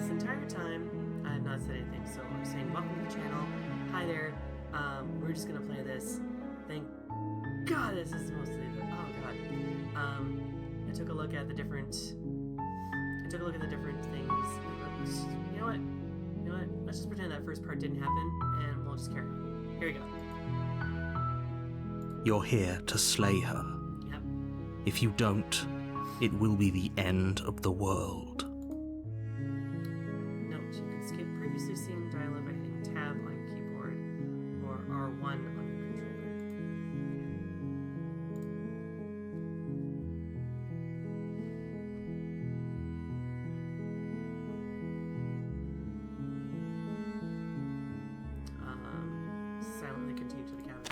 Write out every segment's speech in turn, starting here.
this entire time, I have not said anything. So I'm saying, welcome to the channel. Hi there. We're just gonna play this. Thank God this is mostly the. Oh God. I took a look at the different things. You know what? Let's just pretend that first part didn't happen, and we'll just carry on. Here we go. You're here to slay her. Yep. If you don't, it will be the end of the world. Note, you can skip previously seen dialogue by hitting tab on your keyboard or R1 on your controller. Silently continue to the cabin.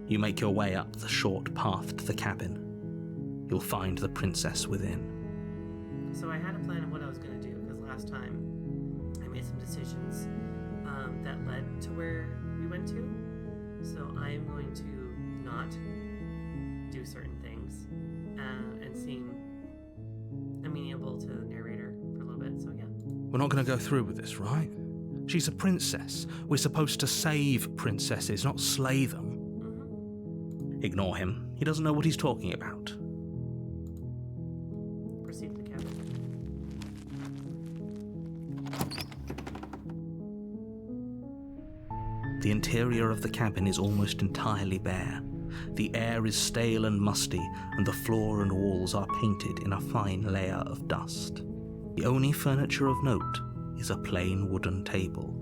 You make your way up the short path to the cabin. You'll find the princess within. So I had a plan of what I was going to do, because last time I made some decisions that led to where we went to. So I am going to not do certain things and seem amenable to the narrator for a little bit, so yeah. We're not going to go through with this, right? She's a princess. We're supposed to save princesses, not slay them. Mm-hmm. Ignore him. He doesn't know what he's talking about. Proceed to the cabin. The interior of the cabin is almost entirely bare. The air is stale and musty, and the floor and walls are painted in a fine layer of dust. The only furniture of note is a plain wooden table.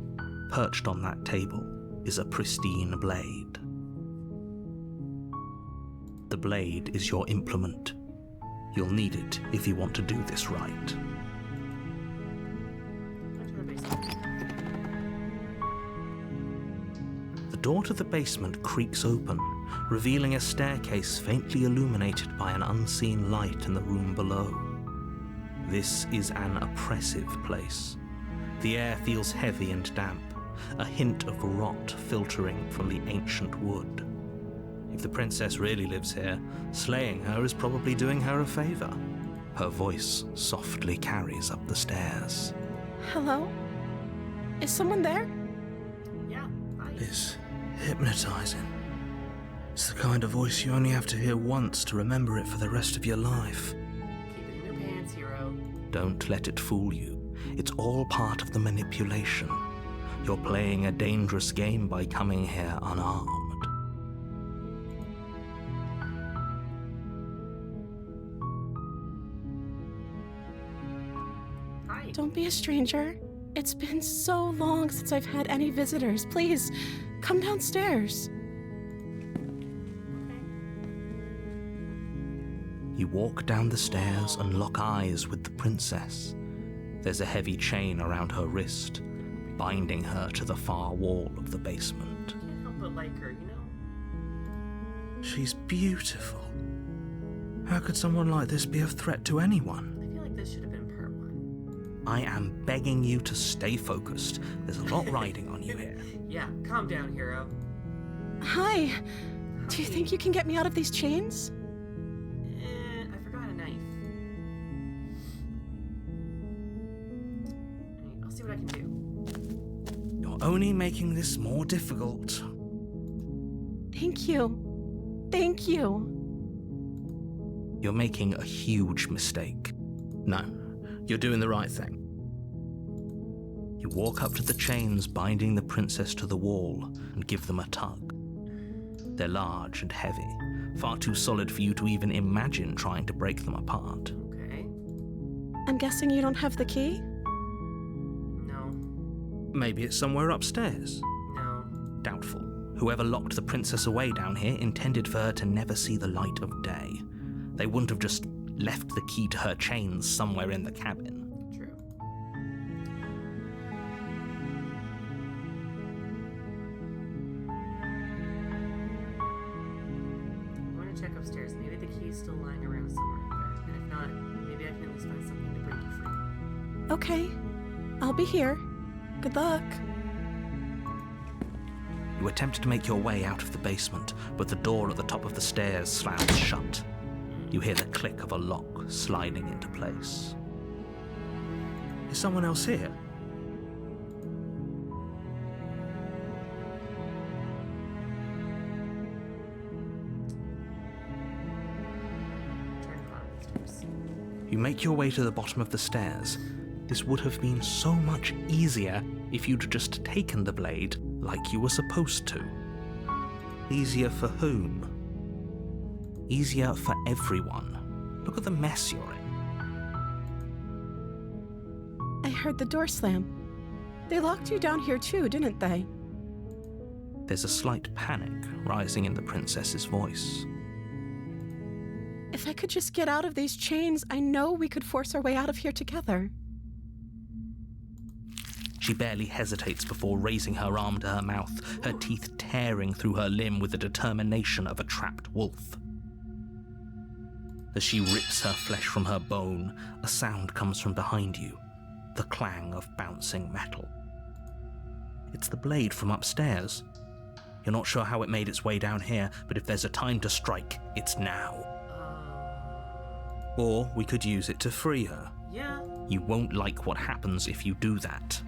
Perched on that table is a pristine blade. The blade is your implement. You'll need it if you want to do this right. Back to the basement. The door to the basement creaks open, revealing a staircase faintly illuminated by an unseen light in the room below. This is an oppressive place. The air feels heavy and damp, a hint of rot filtering from the ancient wood. If the princess really lives here, slaying her is probably doing her a favor. Her voice softly carries up the stairs. Hello? Is someone there? Yeah, hi. It's hypnotizing. It's the kind of voice you only have to hear once to remember it for the rest of your life. Keep it in your pants, hero. Don't let it fool you. It's all part of the manipulation. You're playing a dangerous game by coming here unarmed. Hi. Don't be a stranger. It's been so long since I've had any visitors. Please, come downstairs. You walk down the stairs and lock eyes with the princess. There's a heavy chain around her wrist, binding her to the far wall of the basement. Can't help but like her, you know? She's beautiful. How could someone like this be a threat to anyone? I feel like this should have been part 1. I am begging you to stay focused. There's a lot riding on you here. Yeah, calm down, hero. Hi. Do you think you can get me out of these chains? I forgot a knife. I'll see what I can do. You're only making this more difficult. Thank you. Thank you. You're making a huge mistake. No, you're doing the right thing. You walk up to the chains binding the princess to the wall and give them a tug. They're large and heavy, far too solid for you to even imagine trying to break them apart. Okay. I'm guessing you don't have the key? No. Maybe it's somewhere upstairs. No. Doubtful. Whoever locked the princess away down here intended for her to never see the light of day. They wouldn't have just left the key to her chains somewhere in the cabin. True. I'm going to check upstairs. Maybe the key is still lying around somewhere up there. And if not, maybe I can at least find something to break you free. Okay. I'll be here. Good luck. You attempt to make your way out of the basement, but the door at the top of the stairs slams shut. You hear the click of a lock sliding into place. Is someone else here? Turn around the stairs. You make your way to the bottom of the stairs. This would have been so much easier if you'd just taken the blade like you were supposed to. Easier for whom? Easier for everyone. Look at the mess you're in. I heard the door slam. They locked you down here too, didn't they? There's a slight panic rising in the princess's voice. If I could just get out of these chains, I know we could force our way out of here together. She barely hesitates before raising her arm to her mouth, her teeth tearing through her limb with the determination of a trapped wolf. As she rips her flesh from her bone, a sound comes from behind you, the clang of bouncing metal. It's the blade from upstairs. You're not sure how it made its way down here, but if there's a time to strike, it's now. Or we could use it to free her. Yeah. You won't like what happens if you do that.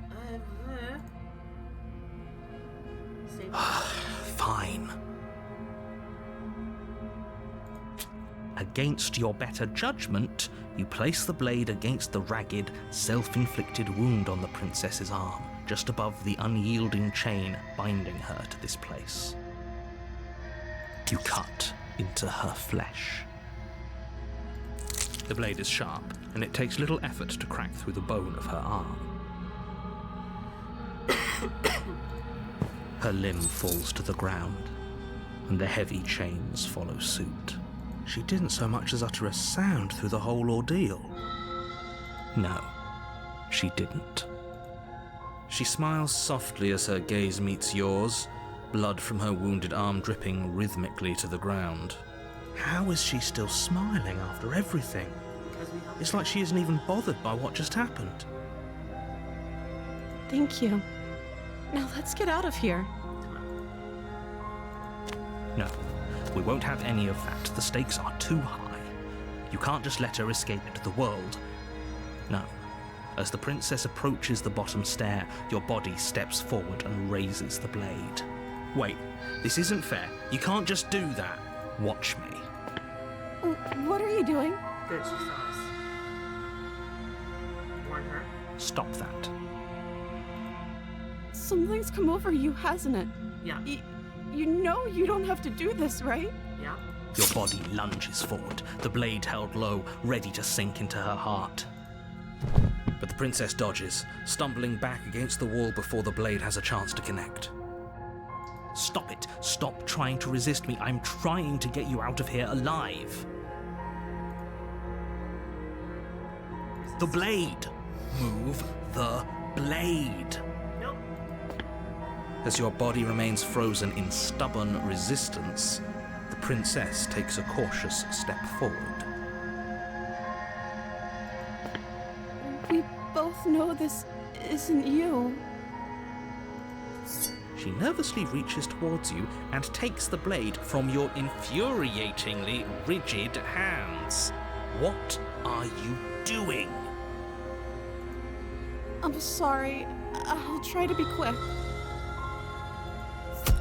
Fine. Against your better judgment, you place the blade against the ragged, self-inflicted wound on the princess's arm, just above the unyielding chain binding her to this place. You cut into her flesh. The blade is sharp, and it takes little effort to crack through the bone of her arm. Her limb falls to the ground, and the heavy chains follow suit. She didn't so much as utter a sound through the whole ordeal. No, she didn't. She smiles softly as her gaze meets yours, blood from her wounded arm dripping rhythmically to the ground. How is she still smiling after everything? It's like she isn't even bothered by what just happened. Thank you. Now let's get out of here. No, we won't have any of that. The stakes are too high. You can't just let her escape into the world. No. As the princess approaches the bottom stair, your body steps forward and raises the blade. Wait, this isn't fair. You can't just do that. Watch me. What are you doing? Good, she saw us. Warn her. Stop that. Something's come over you, hasn't it? Yeah. You know you don't have to do this, right? Yeah. Your body lunges forward, the blade held low, ready to sink into her heart. But the princess dodges, stumbling back against the wall before the blade has a chance to connect. Stop it. Stop trying to resist me. I'm trying to get you out of here alive. The blade. Move the blade. Nope. As your body remains frozen in stubborn resistance, the princess takes a cautious step forward. We both know this isn't you. She nervously reaches towards you and takes the blade from your infuriatingly rigid hands. What are you doing? I'm sorry. I'll try to be quick.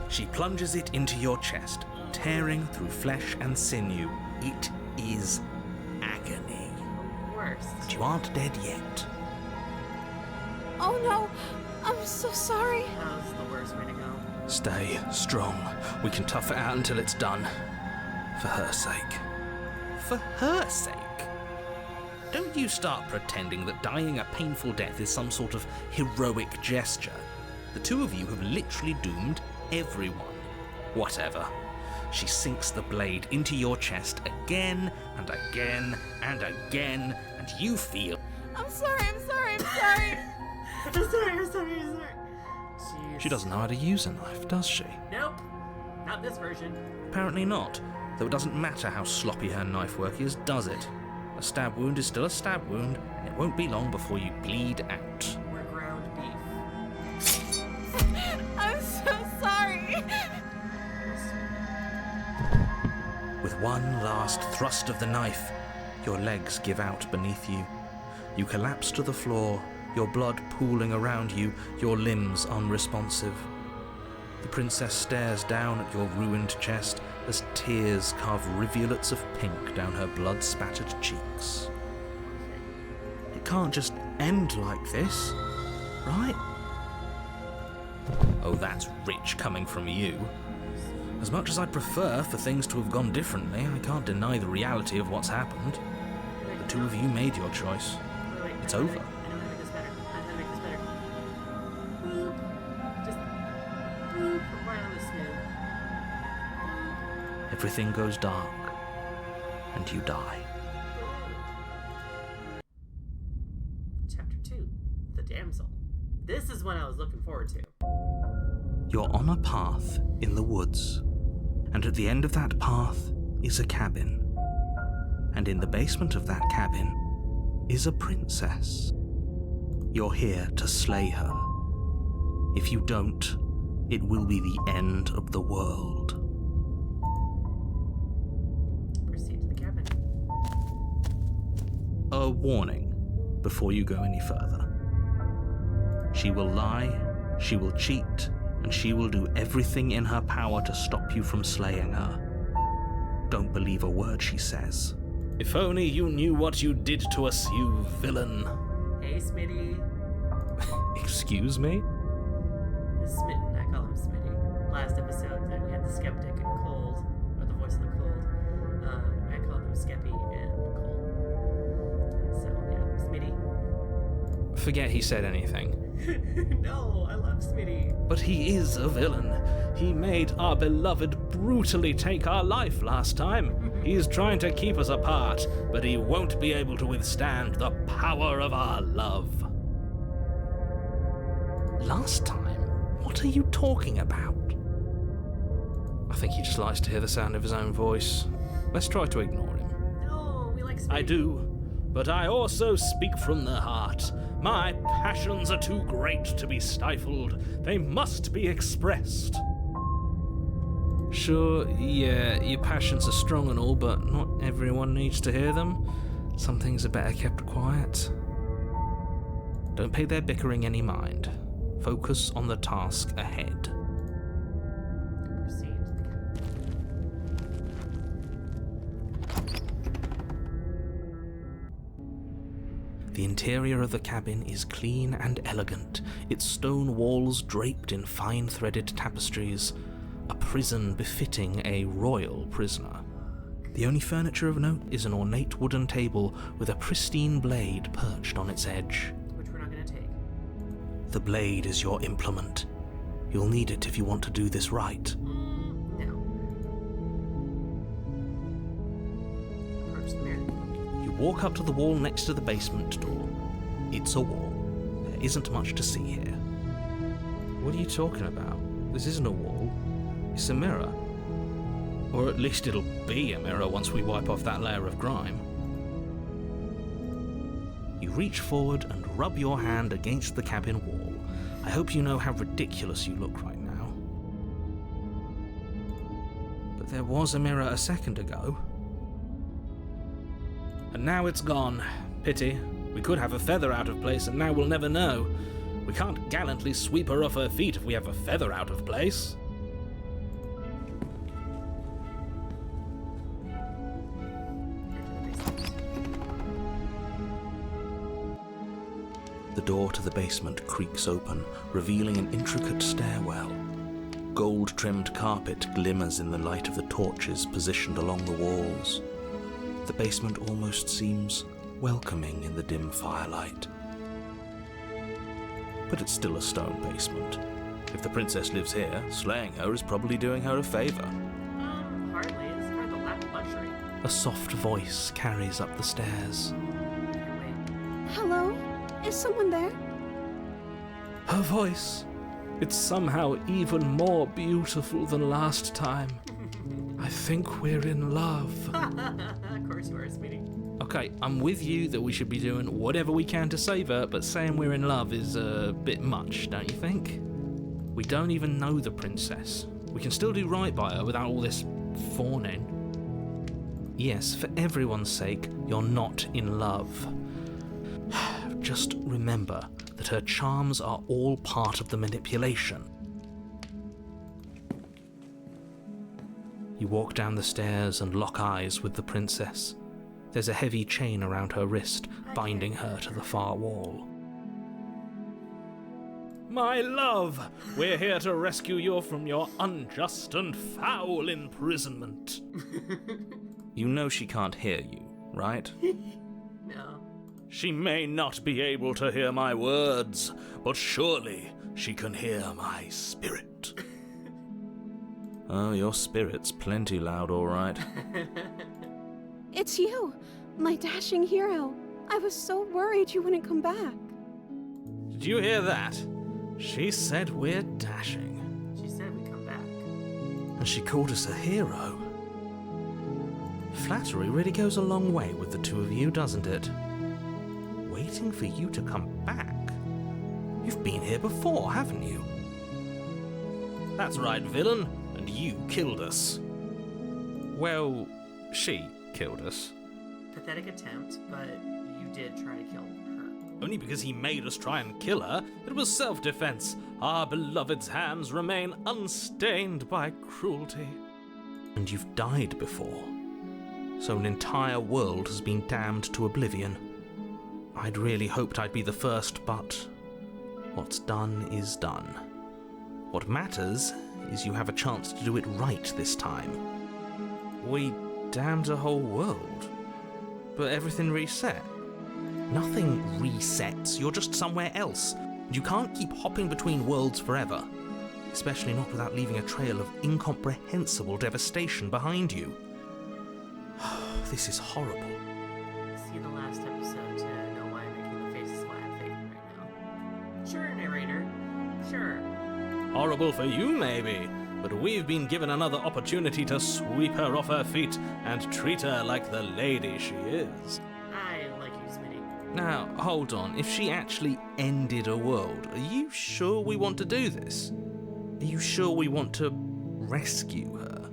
She plunges it into your chest, tearing through flesh and sinew. It is agony. Worst. But you aren't dead yet. Oh no! I'm so sorry. How's the worst way to go? Stay strong. We can tough it out until it's done. For her sake. For her sake? Don't you start pretending that dying a painful death is some sort of heroic gesture. The two of you have literally doomed everyone. Whatever. She sinks the blade into your chest again and again and again, and you feel... I'm sorry. I'm sorry. I'm sorry. Jeez. She doesn't know how to use a knife, does she? Nope. Not this version. Apparently not, though it doesn't matter how sloppy her knife work is, does it? A stab wound is still a stab wound, and it won't be long before you bleed out. We're ground beef. I'm so sorry. With one last thrust of the knife, your legs give out beneath you. You collapse to the floor your blood pooling around you, your limbs unresponsive. The princess stares down at your ruined chest as tears carve rivulets of pink down her blood-spattered cheeks. It can't just end like this, right? Oh, that's rich coming from you. As much as I'd prefer for things to have gone differently, I can't deny the reality of what's happened. The two of you made your choice. It's over. I know how to make this better. I know how to make this better. Boop. Just boop right on the smooth. Everything goes dark, and you die. Chapter 2. The Damsel. This is what I was looking forward to. You're on a path in the woods, and at the end of that path is a cabin. And in the basement of that cabin is a princess. You're here to slay her. If you don't, it will be the end of the world. Proceed to the cabin. A warning before you go any further. She will lie, she will cheat, and she will do everything in her power to stop you from slaying her. Don't believe a word she says. If only you knew what you did to us, you villain. Hey, Smitty. Excuse me? Smitten, I call him Smitty. Last episode that we had the skeptic and cold, or the voice of the cold. I called him Skeppy and cold. So yeah, Smitty. Forget he said anything. No, I love Smitty. But he is a villain. He made our beloved brutally take our life last time. He's trying to keep us apart, but he won't be able to withstand the power of our love. Last time? What are you talking about? I think he just likes to hear the sound of his own voice. Let's try to ignore him. No, we like Smitty. I do, but I also speak from the heart. My passions are too great to be stifled. They must be expressed. Sure, yeah, your passions are strong and all, but not everyone needs to hear them. Some things are better kept quiet. Don't pay their bickering any mind. Focus on the task ahead. Proceed to the cabin. The interior of the cabin is clean and elegant, its stone walls draped in fine-threaded tapestries, a prison befitting a royal prisoner. The only furniture of note is an ornate wooden table with a pristine blade perched on its edge. Which we're not going to take. The blade is your implement. You'll need it if you want to do this right. No. Approach the mirror. You walk up to the wall next to the basement door. It's a wall. There isn't much to see here. What are you talking about? This isn't a wall. It's a mirror. Or at least it'll be a mirror once we wipe off that layer of grime. You reach forward and rub your hand against the cabin wall. I hope you know how ridiculous you look right now. But there was a mirror a second ago. And now it's gone. Pity. We could have a feather out of place and now we'll never know. We can't gallantly sweep her off her feet if we have a feather out of place. The door to the basement creaks open, revealing an intricate stairwell. Gold-trimmed carpet glimmers in the light of the torches positioned along the walls. The basement almost seems welcoming in the dim firelight. But it's still a stone basement. If the princess lives here, slaying her is probably doing her a favor. Hardly. It's for the lack of luxury. A soft voice carries up the stairs. Can't wait. Hello? Is someone there? Her voice. It's somehow even more beautiful than last time. I think we're in love. Of course you are, Smitty. Okay, I'm with you that we should be doing whatever we can to save her, but saying we're in love is a bit much, don't you think? We don't even know the princess. We can still do right by her without all this fawning. Yes, for everyone's sake, you're not in love. Just remember that her charms are all part of the manipulation. You walk down the stairs and lock eyes with the princess. There's a heavy chain around her wrist, binding her to the far wall. My love, we're here to rescue you from your unjust and foul imprisonment. You know she can't hear you, right? No. She may not be able to hear my words, but surely she can hear my spirit. Oh, your spirit's plenty loud, all right. It's you, my dashing hero. I was so worried you wouldn't come back. Did you hear that? She said we're dashing. She said we'd come back. And she called us a hero. Flattery really goes a long way with the two of you, doesn't it? Waiting for you to come back. You've been here before, haven't you? That's right, villain. And you killed us. Well, she killed us. Pathetic attempt, but you did try to kill her. Only because he made us try and kill her. It was self-defense. Our beloved's hands remain unstained by cruelty. And you've died before. So an entire world has been damned to oblivion. I'd really hoped I'd be the first, but what's done is done. What matters is you have a chance to do it right this time. We damned a whole world, but everything reset. Nothing resets, you're just somewhere else. You can't keep hopping between worlds forever, especially not without leaving a trail of incomprehensible devastation behind you. This is horrible. See the last episode to know why I'm making the faces why I'm faking right now. Sure, narrator. Sure. Horrible for you, maybe, but we've been given another opportunity to sweep her off her feet and treat her like the lady she is. I like you, Smitty. Now, hold on. If she actually ended a world, are you sure we want to do this? Are you sure we want to rescue her?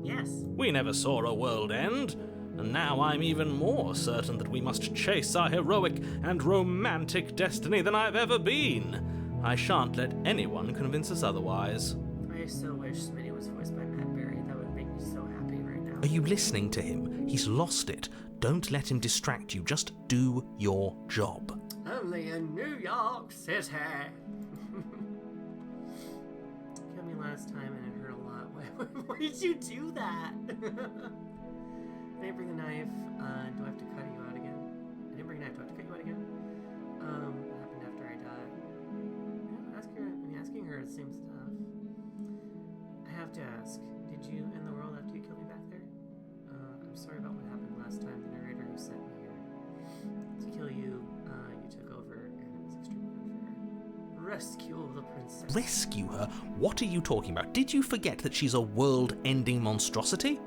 Yes. We never saw a world end, and now I'm even more certain that we must chase our heroic and romantic destiny than I've ever been. I shan't let anyone convince us otherwise. I so wish Smitty was voiced by Matt Berry. That would make me so happy right now. Are you listening to him? He's lost it. Don't let him distract you. Just do your job. Only in New York City. Killed me last time and it hurt a lot. Why did you do that? I didn't bring the knife. Do I have to cut you out again? I didn't bring a knife. Do I have to cut you out again? What happened after I died? Asking her the same stuff. I have to ask, did you end the world after you killed me back there? I'm sorry about what happened last time. The narrator who sent me here to kill you, you took over, and it was extremely unfair. Rescue the princess. Rescue her? What are you talking about? Did you forget that she's a world-ending monstrosity?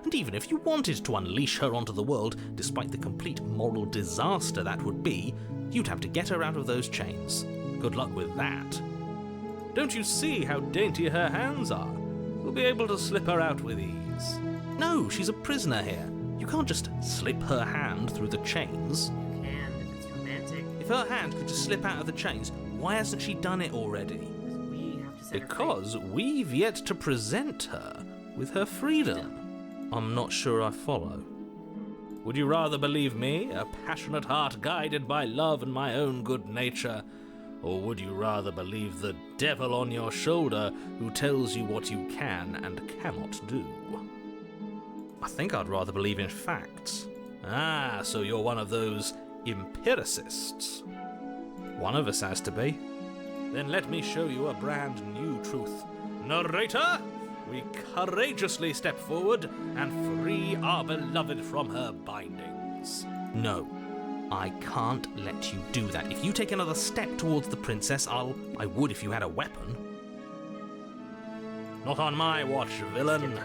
And even if you wanted to unleash her onto the world, despite the complete moral disaster that would be, you'd have to get her out of those chains. Good luck with that. Don't you see how dainty her hands are? We'll be able to slip her out with ease. No, she's a prisoner here. You can't just slip her hand through the chains. You can, if it's romantic. If her hand could just slip out of the chains, why hasn't she done it already? Because we have to set her free. Because we've yet to present her with her freedom. I'm not sure I follow. Would you rather believe me, a passionate heart guided by love and my own good nature? Or would you rather believe the devil on your shoulder who tells you what you can and cannot do? I think I'd rather believe in facts. Ah, so you're one of those empiricists. One of us has to be. Then let me show you a brand new truth. Narrator, we courageously step forward and free our beloved from her bindings. No. I can't let you do that. If you take another step towards the princess, I would if you had a weapon. Not on my watch, villain.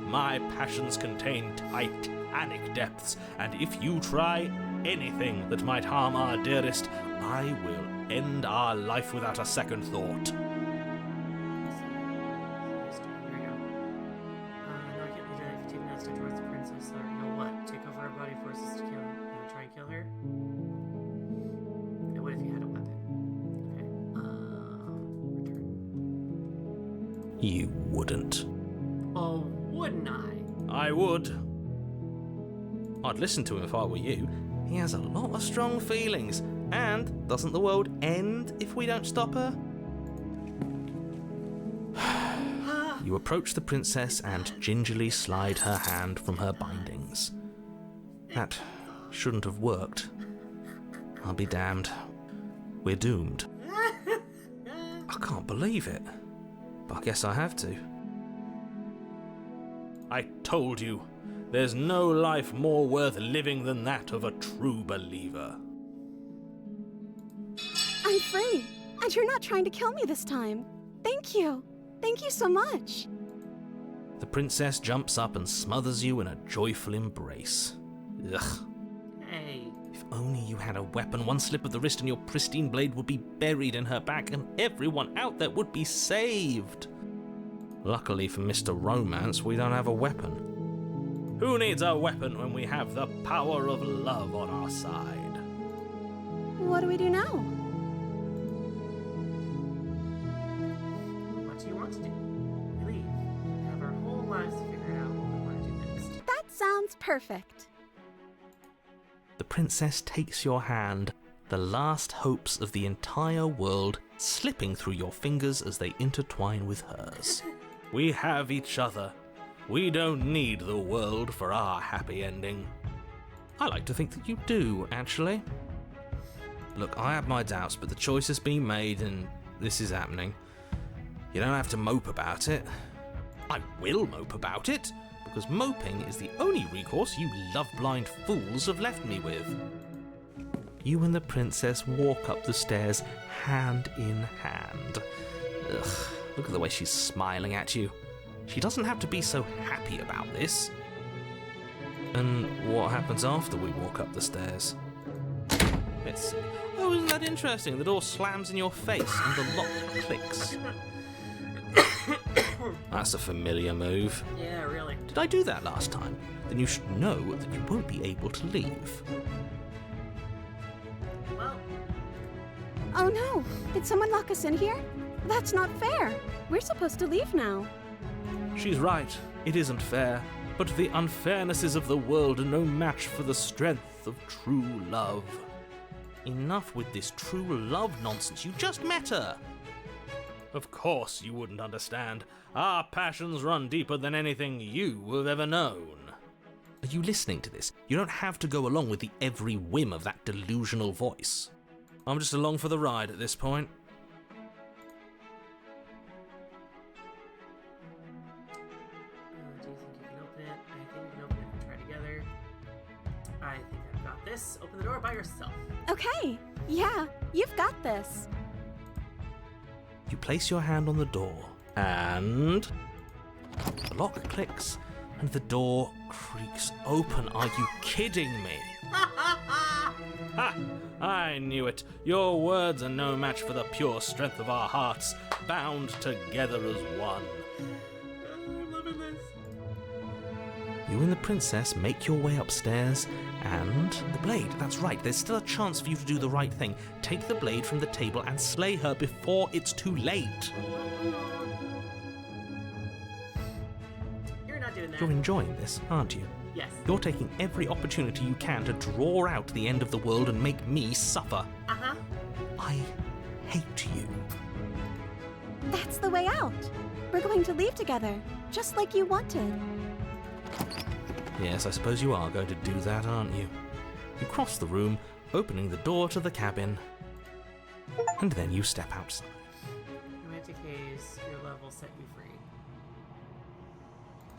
My passions contain titanic depths, and if you try anything that might harm our dearest, I will end our life without a second thought. Here we go. No, I can't leave if you take another step towards the princess. Or, you know what? Take over her body forces to kill her. You wanna try and kill her? You wouldn't. Oh, wouldn't I? I would. I'd listen to him if I were you. He has a lot of strong feelings. And doesn't the world end if we don't stop her? You approach the princess and gingerly slide her hand from her bindings. That shouldn't have worked. I'll be damned. We're doomed. I can't believe it. But I guess I have to. I told you, there's no life more worth living than that of a true believer. I'm free, and you're not trying to kill me this time. Thank you. Thank you so much. The princess jumps up and smothers you in a joyful embrace. Ugh. Hey. If only you had a weapon, one slip of the wrist and your pristine blade would be buried in her back and everyone out there would be saved. Luckily for Mr. Romance, we don't have a weapon. Who needs a weapon when we have the power of love on our side? What do we do now? What do you want to do? We leave. We have our whole lives to figure out what we want to do next. That sounds perfect. The princess takes your hand, the last hopes of the entire world slipping through your fingers as they intertwine with hers. We have each other. We don't need the world for our happy ending. I like to think that you do, actually. Look, I have my doubts, but the choice has been made and this is happening. You don't have to mope about it. I will mope about it, because moping is the only recourse you love-blind fools have left me with. You and the princess walk up the stairs hand in hand. Ugh, look at the way she's smiling at you. She doesn't have to be so happy about this. And what happens after we walk up the stairs? Let's see. Oh, isn't that interesting? The door slams in your face and the lock clicks. That's a familiar move. Yeah, really. Did I do that last time? Then you should know that you won't be able to leave. Well, Oh no! Did someone lock us in here? That's not fair. We're supposed to leave now. She's right. It isn't fair. But the unfairnesses of the world are no match for the strength of true love. Enough with this true love nonsense. You just met her. Of course you wouldn't understand. Our passions run deeper than anything you have ever known. Are you listening to this? You don't have to go along with the every whim of that delusional voice. I'm just along for the ride at this point. do you think you can open it? I think we can open it and try together. I think I've got this. Open the door by yourself. Okay. Yeah, you've got this. You place your hand on the door, and the lock clicks, and the door creaks open. Are you kidding me? Ha! I knew it. Your words are no match for the pure strength of our hearts, bound together as one. I'm loving this. You and the princess make your way upstairs, and the blade. That's right, there's still a chance for you to do the right thing. Take the blade from the table and slay her before it's too late. You're not doing that. You're enjoying this, aren't you? Yes. You're taking every opportunity you can to draw out the end of the world and make me suffer. Uh-huh. I hate you. That's the way out. We're going to leave together, just like you wanted. Yes, I suppose you are going to do that, aren't you? You cross the room, opening the door to the cabin, and then you step outside. Romantic haze, your love will set you free.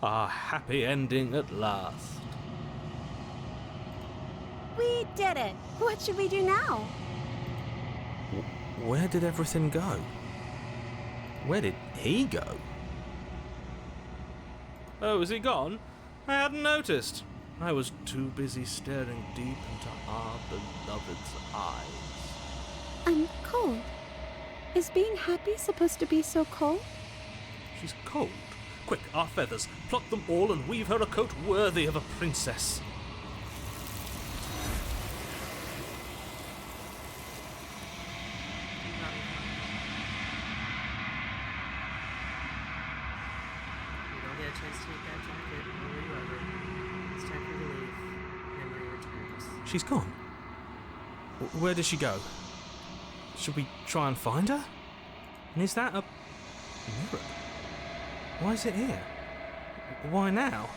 A happy ending at last. We did it. What should we do now? Where did everything go? Where did he go? Oh, is he gone? I hadn't noticed. I was too busy staring deep into our beloved's eyes. I'm cold. Is being happy supposed to be so cold? She's cold. Quick, our feathers. Pluck them all and weave her a coat worthy of a princess. She's gone. Where did she go? Should we try and find her? And is that a mirror? Why is it here? Why now?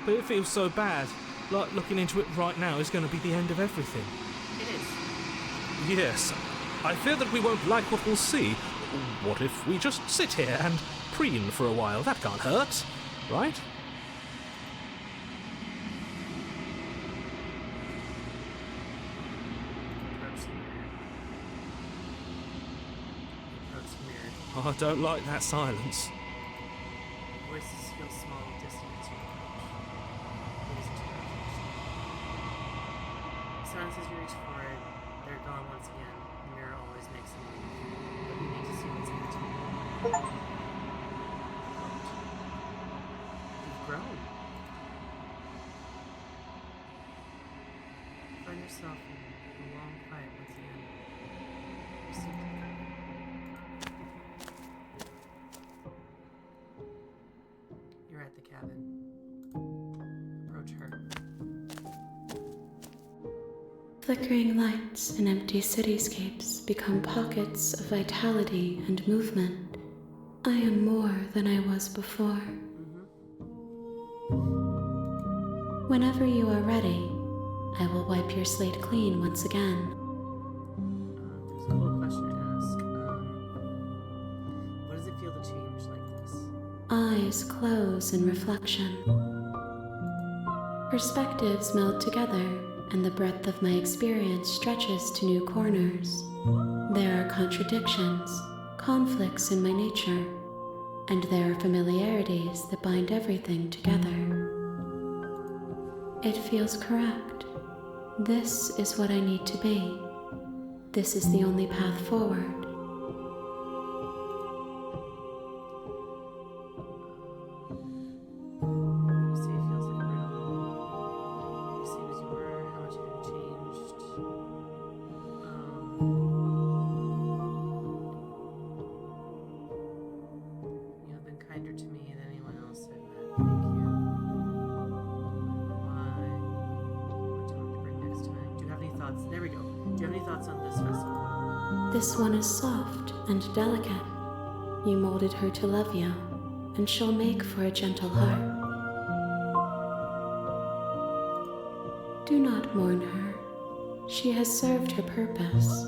But it feels so bad. Like looking into it right now is going to be the end of everything. It is. Yes. I fear that we won't like what we'll see. What if we just sit here and preen for a while? That can't hurt, right? Oh, I don't like that silence. Voices feel small and distant as you approach. It isn't your reflection. Sounds as you reach for it, they're gone once again. The mirror always makes a move, but you need to see what's in it. You've grown. Find yourself in a long quiet once again. You seem to grow. You're at the cabin. Approach her. Flickering lights and empty cityscapes become pockets of vitality and movement. I am more than I was before. Whenever you are ready, I will wipe your slate clean once again. There's a cool question to ask. What does it feel to change like this? Eyes close in reflection. Perspectives meld together, and the breadth of my experience stretches to new corners. There are contradictions, conflicts in my nature, and there are familiarities that bind everything together. It feels correct. This is what I need to be. This is the only path forward. You say it feels like a real. You see as you were, how much you had changed. You have been kinder to me than anyone else I've met. Thank you. Why? What talk to bring next time? Do you have any thoughts? There we go. Do you have any thoughts on this vessel? This one is soft and delicate. You molded her to love you, and she'll make for a gentle heart. Do not mourn her. She has served her purpose.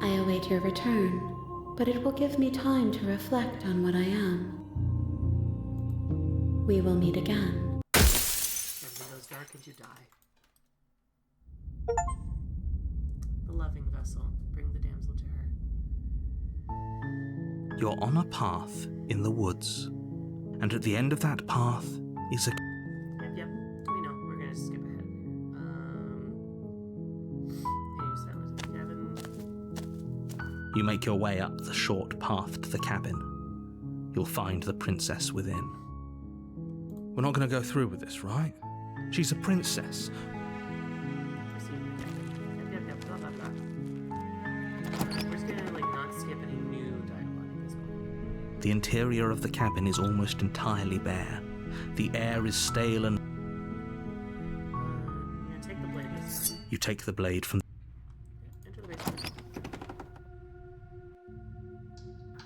I await your return, but it will give me time to reflect on what I am. We will meet again. Everything goes dark and you die. The loving vessel. Bring the damsel to her. You're on a path in the woods, and at the end of that path is a... Yep, we know. We're gonna skip ahead here. Hey, silence in the cabin. You make your way up the short path to the cabin. You'll find the princess within. We're not going to go through with this, right? She's a princess. Proceed. Yep, blah, blah, blah. We're just gonna, not skip any new dialogue at this point. The interior of the cabin is almost entirely bare. The air is stale and... I'm gonna take the blade this time. You take the blade from... Enter the basement.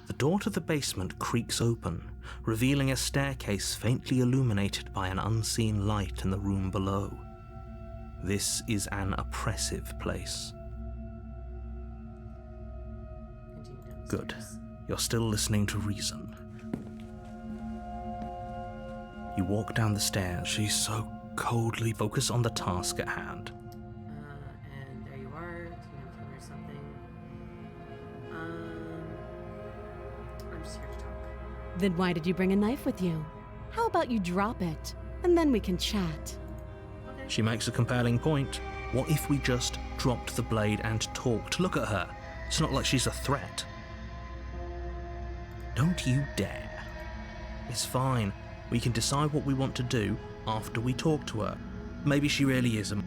The door to the basement creaks open, revealing a staircase faintly illuminated by an unseen light in the room below. This is an oppressive place. Continue down the Good. stairs. You're still listening to reason. You walk down the stairs. She's so coldly focused on the task at hand. And there you are. Do you encounter something? I'm just here to talk. Then why did you bring a knife with you? How about you drop it, and then we can chat? Okay. She makes a compelling point. What if we just dropped the blade and talked? Look at her. It's not like she's a threat. Don't you dare. It's fine. We can decide what we want to do after we talk to her. Maybe she really is a...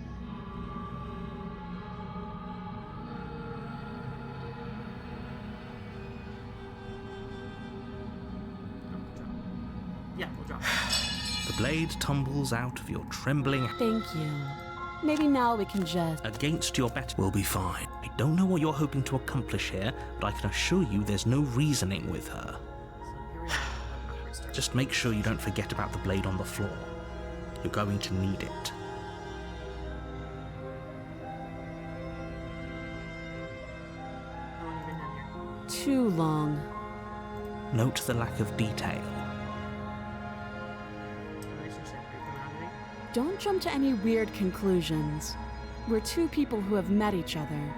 Yeah, we'll drop it. The blade tumbles out of your trembling Thank you. Maybe now we can just... against your better. We'll be fine. I don't know what you're hoping to accomplish here, but I can assure you there's no reasoning with her. So here we are. Awkward start. Just make sure you don't forget about the blade on the floor. You're going to need it. How long have you been down here? Too long. Note the lack of detail. Relationship. Are you coming on to me? Don't jump to any weird conclusions. We're two people who have met each other.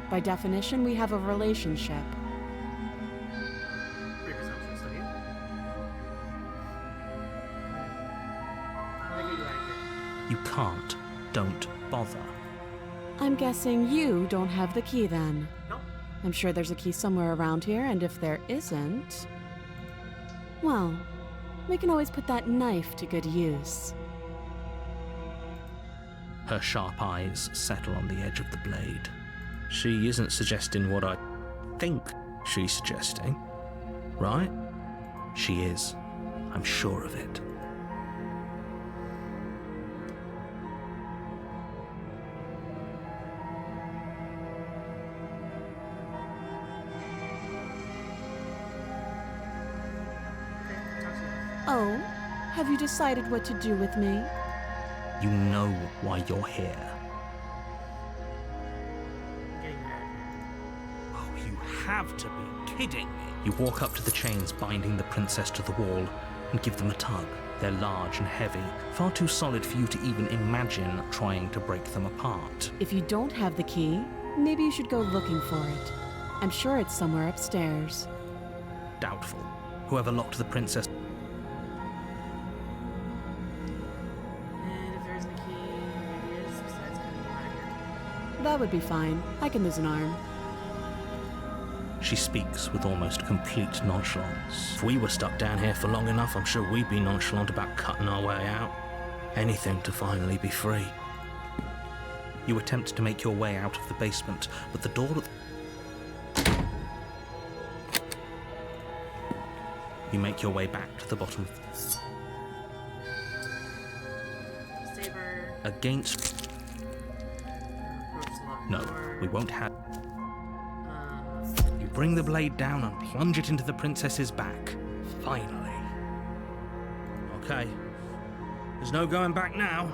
By definition, we have a relationship. Pretty presumptuous of you. How do I get you out of here? You can't. Don't bother. I'm guessing you don't have the key then. Nope. I'm sure there's a key somewhere around here, and if there isn't... well, we can always put that knife to good use. Her sharp eyes settle on the edge of the blade. She isn't suggesting what I think she's suggesting, right? She is. I'm sure of it. Okay, talk to you. Oh, have you decided what to do with me? You know why you're here. Getting you out of here. Oh, you have to be kidding me. You walk up to the chains binding the princess to the wall and give them a tug. They're large and heavy, far too solid for you to even imagine trying to break them apart. If you don't have the key, maybe you should go looking for it. I'm sure it's somewhere upstairs. Doubtful. Whoever locked the princess... And if there isn't a key, maybe it is besides cutting you out of here. That would be fine. I can lose an arm. She speaks with almost complete nonchalance. If we were stuck down here for long enough, I'm sure we'd be nonchalant about cutting our way out. Anything to finally be free. You attempt to make your way out of the basement, but the door at the... You make your way back to the bottom. Saber. Against... Approach the locked No, door. we won't have... You bring the blade down and plunge it into the princess's back. Finally. Okay. There's no going back now.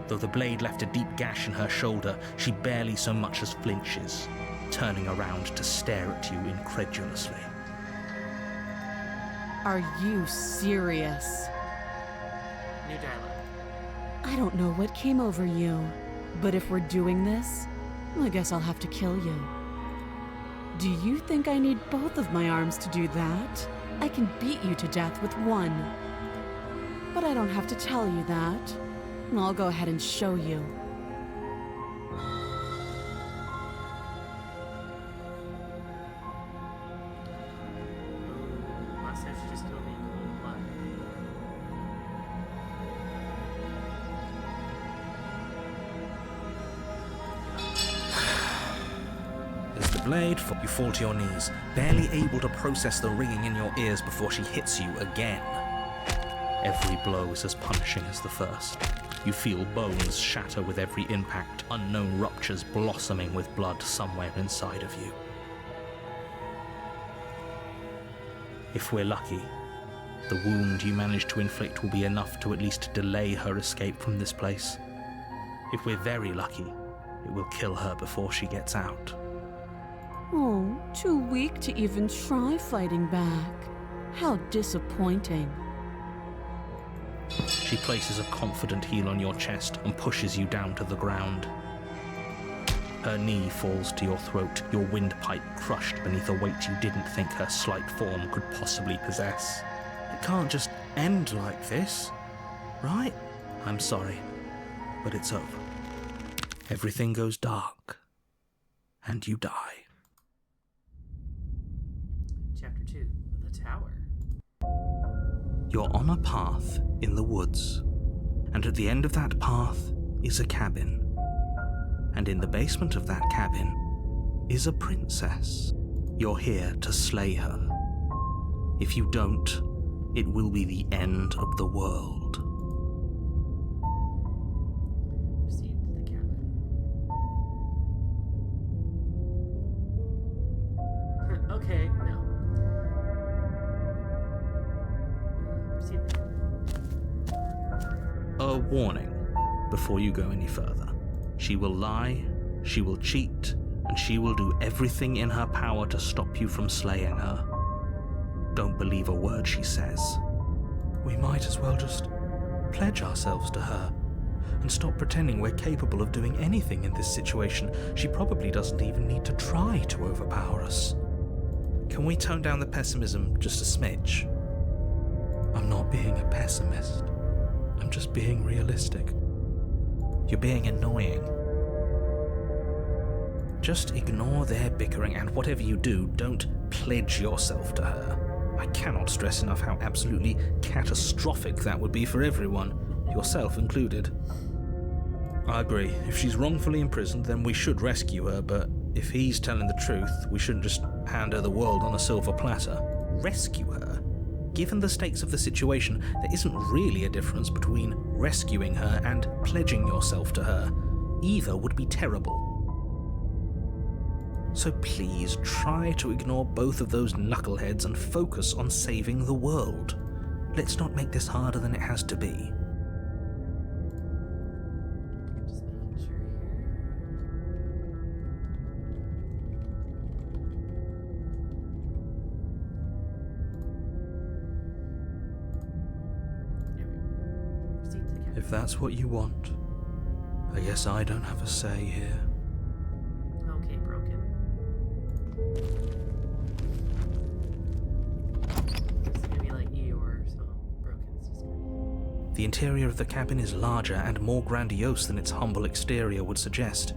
Though the blade left a deep gash in her shoulder, she barely so much as flinches, turning around to stare at you incredulously. Are you serious? New dialogue. I don't know what came over you, but if we're doing this, I guess I'll have to kill you. Do you think I need both of my arms to do that? I can beat you to death with one. But I don't have to tell you that. I'll go ahead and show you. Last time she just killed me in cold blood. As the blade, you fall to your knees, barely able to process the ringing in your ears before she hits you again. Every blow is as punishing as the first. You feel bones shatter with every impact, unknown ruptures blossoming with blood somewhere inside of you. If we're lucky, the wound you manage to inflict will be enough to at least delay her escape from this place. If we're very lucky, it will kill her before she gets out. Oh, too weak to even try fighting back. How disappointing. She places a confident heel on your chest and pushes you down to the ground. Her knee falls to your throat, your windpipe crushed beneath a weight you didn't think her slight form could possibly possess. It can't just end like this, right? I'm sorry, but it's over. Everything goes dark, and you die. Chapter 2, The Tower. You're on a path in the woods, and at the end of that path is a cabin. And in the basement of that cabin is a princess. You're here to slay her. If you don't, it will be the end of the world. Proceed to the cabin. Okay, no. Proceed to the cabin. A warning before you go any further. She will lie, she will cheat, and she will do everything in her power to stop you from slaying her. Don't believe a word she says. We might as well just pledge ourselves to her and stop pretending we're capable of doing anything in this situation. She probably doesn't even need to try to overpower us. Can we tone down the pessimism just a smidge? I'm not being a pessimist. I'm just being realistic. You're being annoying. Just ignore their bickering, and whatever you do, don't pledge yourself to her. I cannot stress enough how absolutely catastrophic that would be for everyone, yourself included. I agree. If she's wrongfully imprisoned, then we should rescue her, but if he's telling the truth, we shouldn't just hand her the world on a silver platter. Rescue her? Given the stakes of the situation, there isn't really a difference between rescuing her and pledging yourself to her. Either would be terrible. So please try to ignore both of those knuckleheads and focus on saving the world. Let's not make this harder than it has to be. Just making sure here. Proceed to the cabin. If that's what you want, I guess I don't have a say here. Okay, broken. It's gonna be like Eeyore, so broken is just gonna be. The interior of the cabin is larger and more grandiose than its humble exterior would suggest.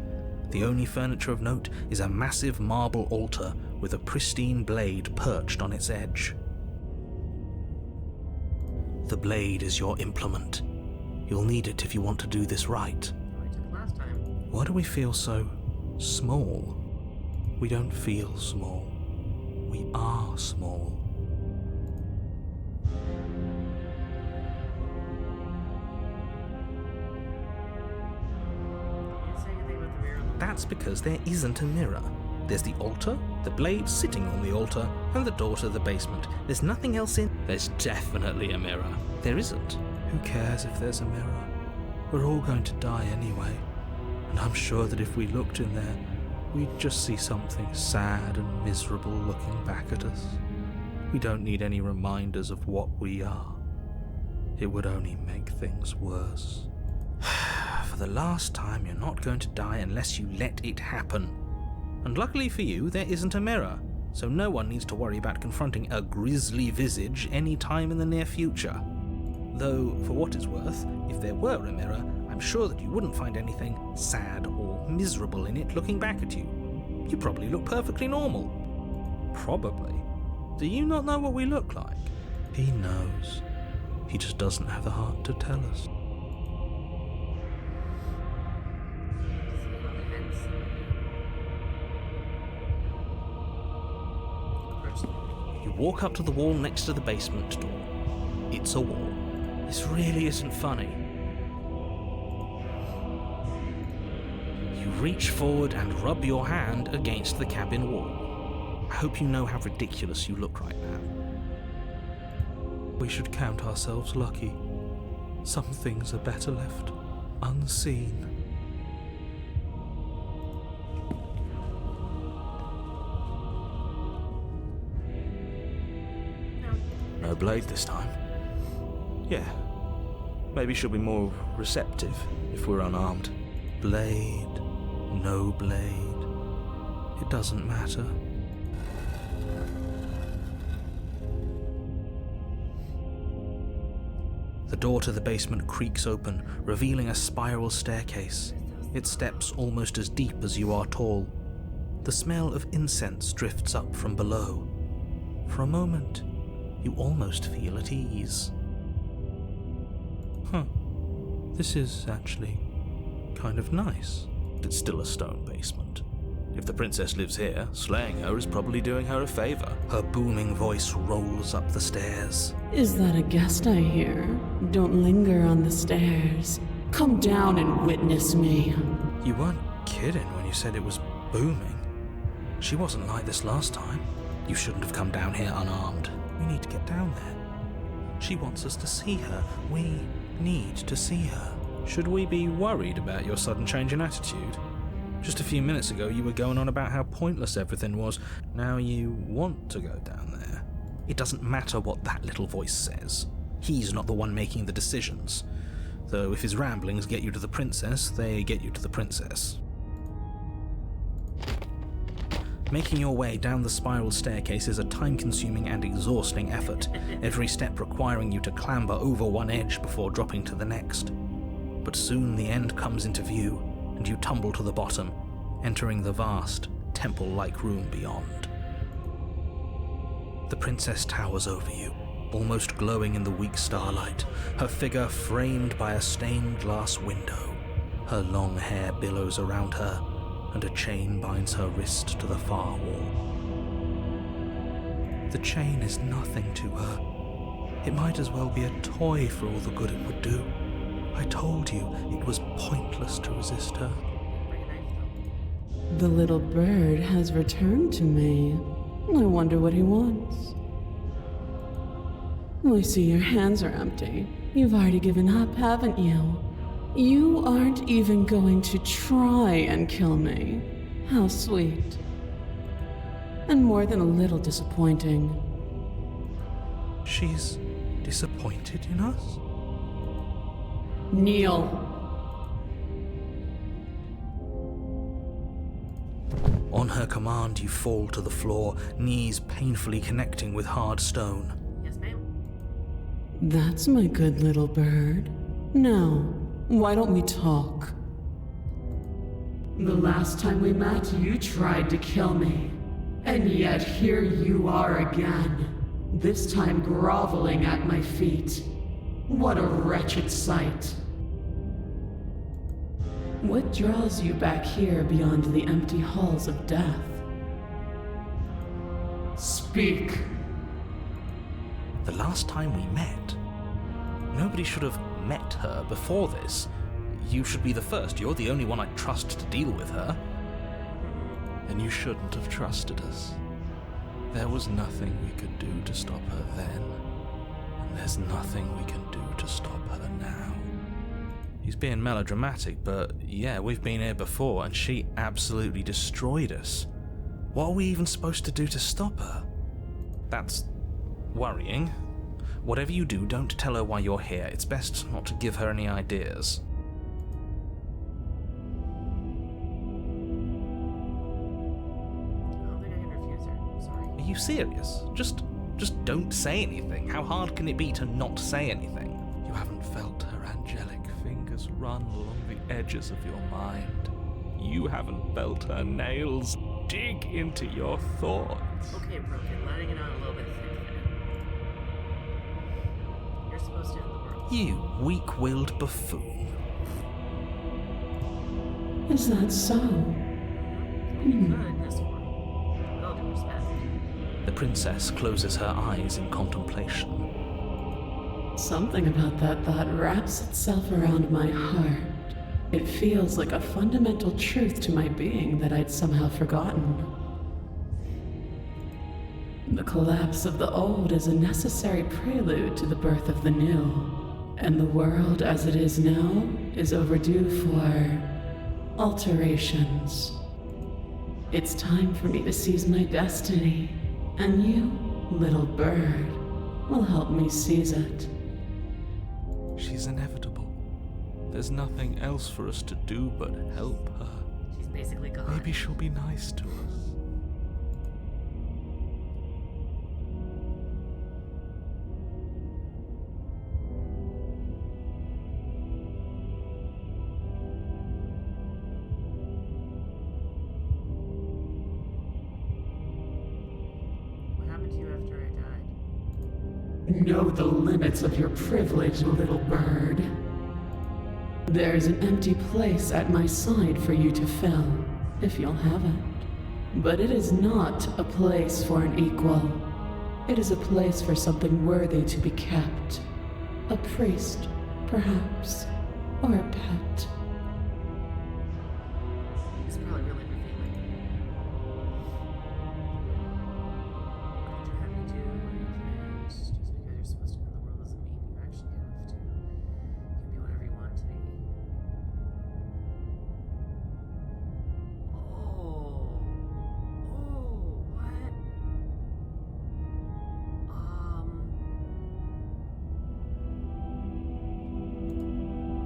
The only furniture of note is a massive marble altar with a pristine blade perched on its edge. The blade is your implement. You'll need it if you want to do this right. I took it last time. Why do we feel so small? We don't feel small. We are small. You didn't say anything about the mirror on the That's because there isn't a mirror. There's the altar, the blade sitting on the altar, and the door to the basement. There's nothing else in. There's definitely a mirror. There isn't. Who cares if there's a mirror? We're all going to die anyway. And I'm sure that if we looked in there, we'd just see something sad and miserable looking back at us. We don't need any reminders of what we are. It would only make things worse. For the last time, you're not going to die unless you let it happen. And luckily for you, there isn't a mirror, so no one needs to worry about confronting a grisly visage any time in the near future. Though, for what it's worth, if there were a mirror, I'm sure that you wouldn't find anything sad or miserable in it looking back at you. You probably look perfectly normal. Probably. Do you not know what we look like? He knows. He just doesn't have the heart to tell us. You walk up to the wall next to the basement door. It's a wall. This really isn't funny. You reach forward and rub your hand against the cabin wall. I hope you know how ridiculous you look right now. We should count ourselves lucky. Some things are better left unseen. blade this time. Yeah. Maybe she'll be more receptive if we're unarmed. Blade, no blade. It doesn't matter. The door to the basement creaks open, revealing a spiral staircase. Its steps almost as deep as you are tall. The smell of incense drifts up from below. For a moment, you almost feel at ease. This is actually kind of nice. It's still a stone basement. If the princess lives here, slaying her is probably doing her a favor. Her booming voice rolls up the stairs. Is that a guest I hear? Don't linger on the stairs. Come down and witness me. You weren't kidding when you said it was booming. She wasn't like this last time. You shouldn't have come down here unarmed. We need to get down there. She wants us to see her. We need to see her. Should we be worried about your sudden change in attitude? Just a few minutes ago, you were going on about how pointless everything was. Now you want to go down there. It doesn't matter what that little voice says. He's not the one making the decisions. Though if his ramblings get you to the princess, they get you to the princess. Making your way down the spiral staircase is a time-consuming and exhausting effort, every step requiring you to clamber over one edge before dropping to the next. But soon the end comes into view, and you tumble to the bottom, entering the vast, temple-like room beyond. The princess towers over you, almost glowing in the weak starlight, her figure framed by a stained glass window. Her long hair billows around her, and a chain binds her wrist to the far wall. The chain is nothing to her. It might as well be a toy for all the good it would do. I told you it was pointless to resist her. The little bird has returned to me. I wonder what he wants. I see your hands are empty. You've already given up, haven't you? You aren't even going to try and kill me. How sweet. And more than a little disappointing. She's disappointed in us? Kneel. On her command, you fall to the floor, knees painfully connecting with hard stone. Yes, ma'am. That's my good little bird. Now, why don't we talk? The last time we met, you tried to kill me. And yet here you are again. This time groveling at my feet. What a wretched sight. What draws you back here beyond the empty halls of death? Speak. The last time we met, nobody should have met her before this. You should be the first. You're the only one I'd trust to deal with her. And you shouldn't have trusted us. There was nothing we could do to stop her then. And there's nothing we can do to stop her now. He's being melodramatic, but yeah, we've been here before and she absolutely destroyed us. What are we even supposed to do to stop her? That's worrying. Whatever you do, don't tell her why you're here. It's best not to give her any ideas. I don't think I can refuse her. I'm sorry. Are you serious? Just don't say anything. How hard can it be to not say anything? You haven't felt her angelic fingers run along the edges of your mind. You haven't felt her nails dig into your thoughts. Okay, Broken, letting it out a little bit thick there. You're supposed to end the world. You weak-willed buffoon. Is that so? We could this one. With all due respect. The princess closes her eyes in contemplation. Something about that thought wraps itself around my heart. It feels like a fundamental truth to my being that I'd somehow forgotten. The collapse of the old is a necessary prelude to the birth of the new, and the world as it is now is overdue for alterations. It's time for me to seize my destiny, and you, little bird, will help me seize it. She's inevitable. There's nothing else for us to do but help her. She's basically gone. Maybe she'll be nice to us. What happened to you after I died? Know the limits of your privilege, little bird. There's an empty place at my side for you to fill, if you'll have it. But it is not a place for an equal. It is a place for something worthy to be kept. A priest, perhaps, or a pet. It's probably really revealing. What did you have me do? What are your plans? Just because you're supposed to end the world doesn't mean you actually have to. You can be whatever you want to be.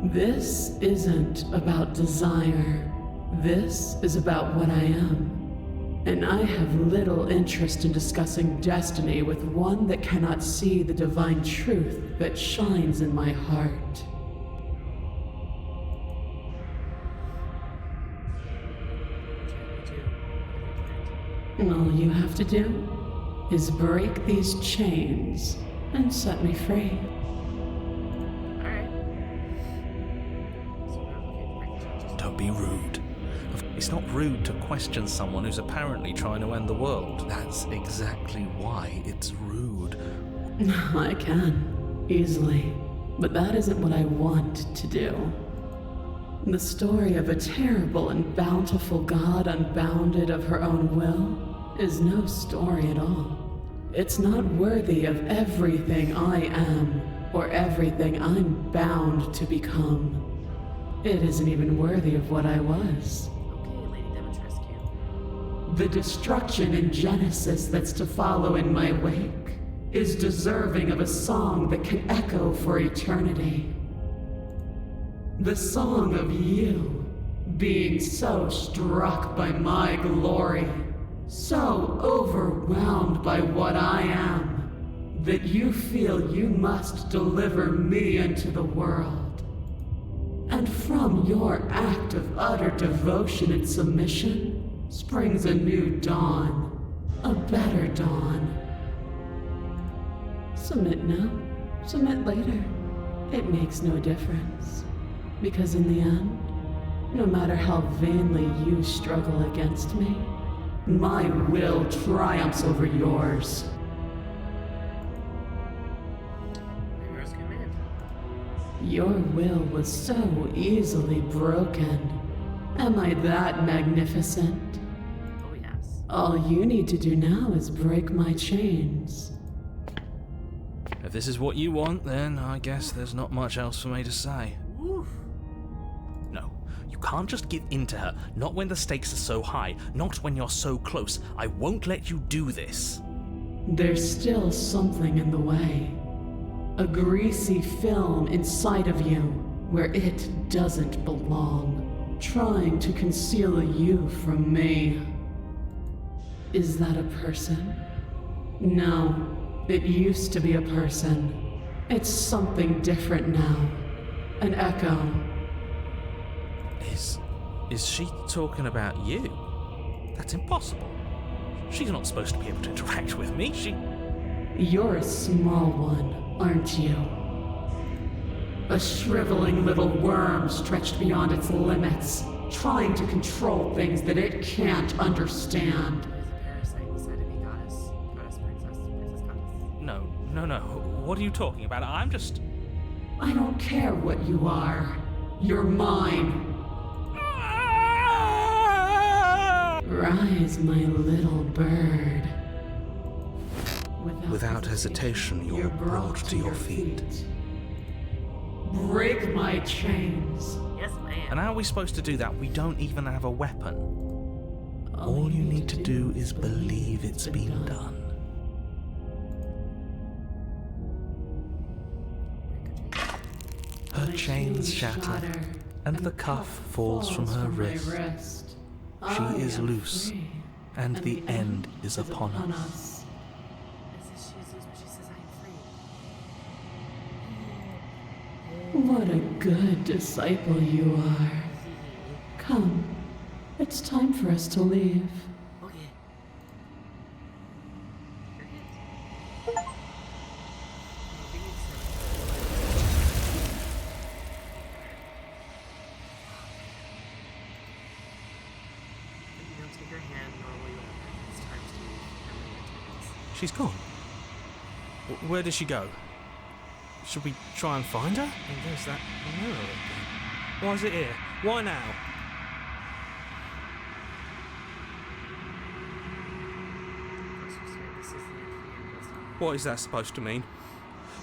This isn't about desire. This is about what I am. And I have little interest in discussing destiny with one that cannot see the divine truth that shines in my heart. All you have to do is break these chains and set me free. Don't be rude. It's not rude to question someone who's apparently trying to end the world. That's exactly why it's rude. I can, easily. But that isn't what I want to do. The story of a terrible and bountiful god unbounded of her own will is no story at all. It's not worthy of everything I am, or everything I'm bound to become. It isn't even worthy of what I was. Okay, Lady Dimitrescu. The destruction in Genesis that's to follow in my wake is deserving of a song that can echo for eternity. The song of you being so struck by my glory, so overwhelmed by what I am, that you feel you must deliver me into the world. And from your act of utter devotion and submission springs a new dawn, a better dawn. Submit now, submit later. It makes no difference. Because in the end, no matter how vainly you struggle against me, my will triumphs over yours. Yours command. Your will was so easily broken. Am I that magnificent? Oh, yes. All you need to do now is break my chains. If this is what you want, then I guess there's not much else for me to say. Oof. No, you can't just give in to her. Not when the stakes are so high. Not when you're so close. I won't let you do this. There's still something in the way. A greasy film inside of you where it doesn't belong, trying to conceal you from me. Is that a person? No, it used to be a person. It's something different now. An echo. Is she talking about you? That's impossible. She's not supposed to be able to interact with me. You're a small one, aren't you? A shriveling little worm stretched beyond its limits, trying to control things that it can't understand. There's a parasite inside of me, goddess. Goddess, princess goddess. No. What are you talking about? I don't care what you are. You're mine. Rise, my little bird. Without hesitation, you're brought to your feet. Break my chains. Yes, ma'am. And how are we supposed to do that? We don't even have a weapon. All you need to do is believe it's been done. Her chains shatter, and the cuff falls from her wrist. She is loose, and the end is upon us. As if she's loose, but she says, I am free. What a good disciple you are. Come, it's time for us to leave. Okay. Your hands. You don't take her hand, nor will you ever. It's time to leave. She's gone. Where did she go? Should we try and find her? And there's that mirror again. Why is it here? Why now? What is that supposed to mean?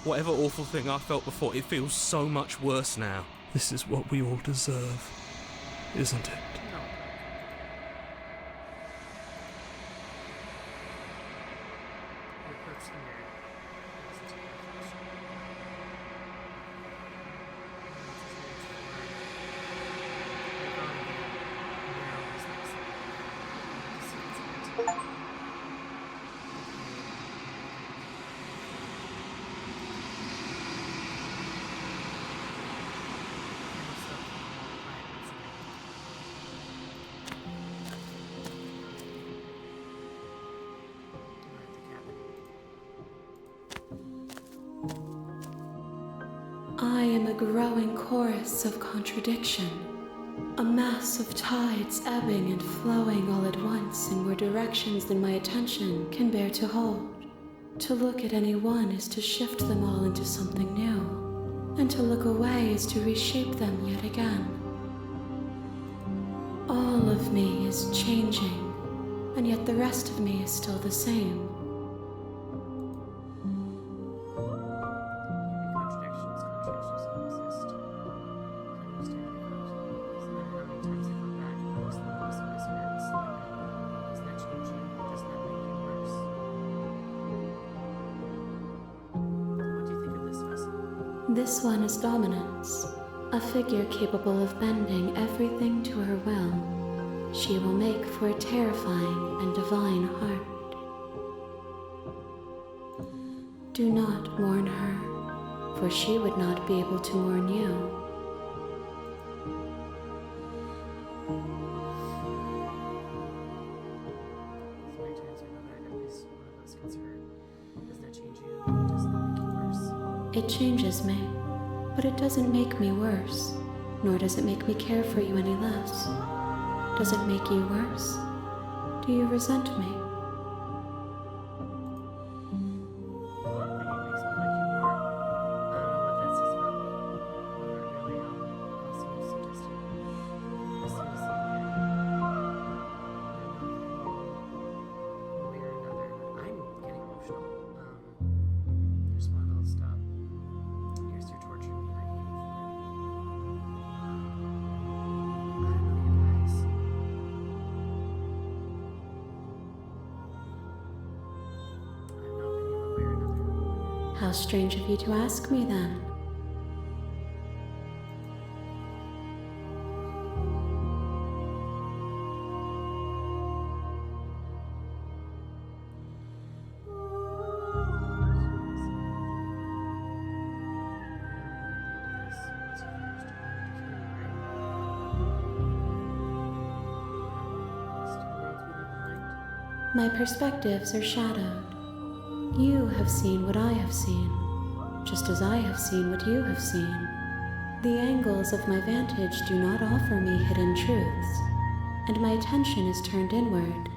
Whatever awful thing I felt before, it feels so much worse now. This is what we all deserve, isn't it? I am a growing chorus of contradiction, a mass of tides ebbing and flowing all at once in more directions than my attention can bear to hold. To look at any one is to shift them all into something new, and to look away is to reshape them yet again. All of me is changing, and yet the rest of me is still the same. This one is dominance, a figure capable of bending everything to her will. She will make for a terrifying and divine heart. Do not mourn her, for she would not be able to mourn you. It changes me, but it doesn't make me worse, nor does it make me care for you any less. Does it make you worse? Do you resent me? How strange of you to ask me then. My perspectives are shadowed. You have seen what I have seen, just as I have seen what you have seen. The angles of my vantage do not offer me hidden truths, and my attention is turned inward,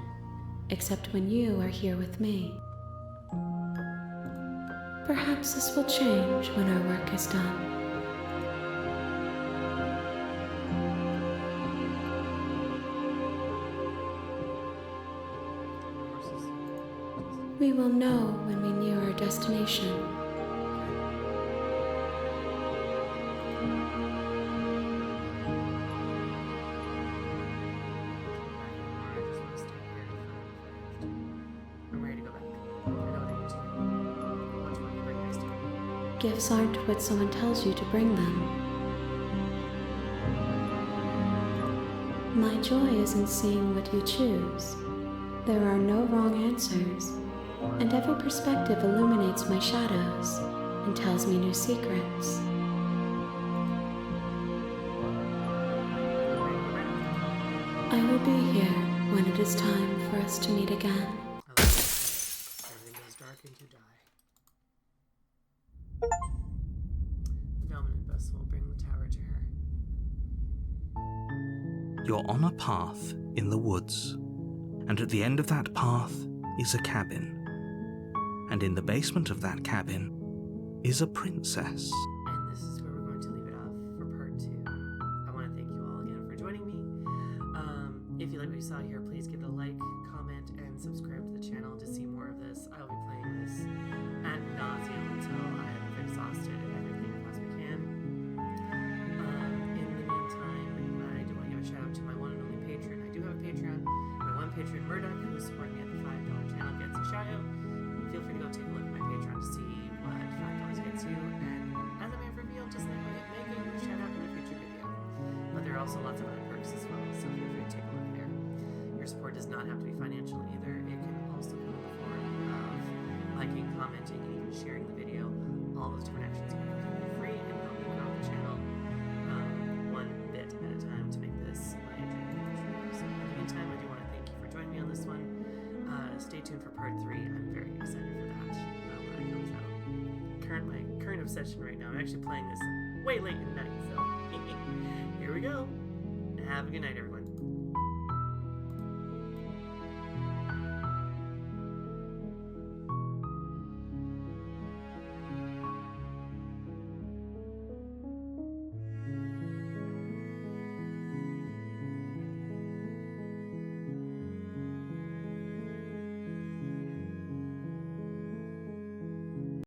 except when you are here with me. Perhaps this will change when our work is done. We will know when we near our destination. I'm ready to go back. I know what I need to do. What do you want to bring next time? Gifts aren't what someone tells you to bring them. My joy is in seeing what you choose. There are no wrong answers, and every perspective illuminates my shadows and tells me new secrets. I will be here when it is time for us to meet again. Everything goes dark and you die. The dominant bus will bring the tower to her. You're on a path in the woods, and at the end of that path is a cabin. And in the basement of that cabin is a princess. And this is where we're going to leave it off for part 2. I want to thank you all again for joining me. If you like what you saw here, please give it a like, comment, and subscribe to the channel to see more of this. I will be playing this ad nauseum until I have exhausted everything I possibly can. In the meantime, I do want to give a shout out to my one and only patron. I do have a Patreon. My one patron, Murdoch, who's supporting me at the $5 channel, gets a shout out. Feel free to go take a look at my Patreon to see what $5 gets you. And as I may have revealed, just like it may get you a shout out in a future video. But there are also lots of other perks as well, so feel free to take a look there. Your support does not have to be financial either. It can also come in the form of liking, commenting, and even sharing the video. All those different actions are completely free and help me grow the channel one bit at a time to make this my dream come true. So in the meantime, I do want to thank you for joining me on this one. Stay tuned for part 3. I'm very excited for that when it comes out. My current obsession right now, I'm actually playing this way late at night, so here we go. Have a good night, everyone.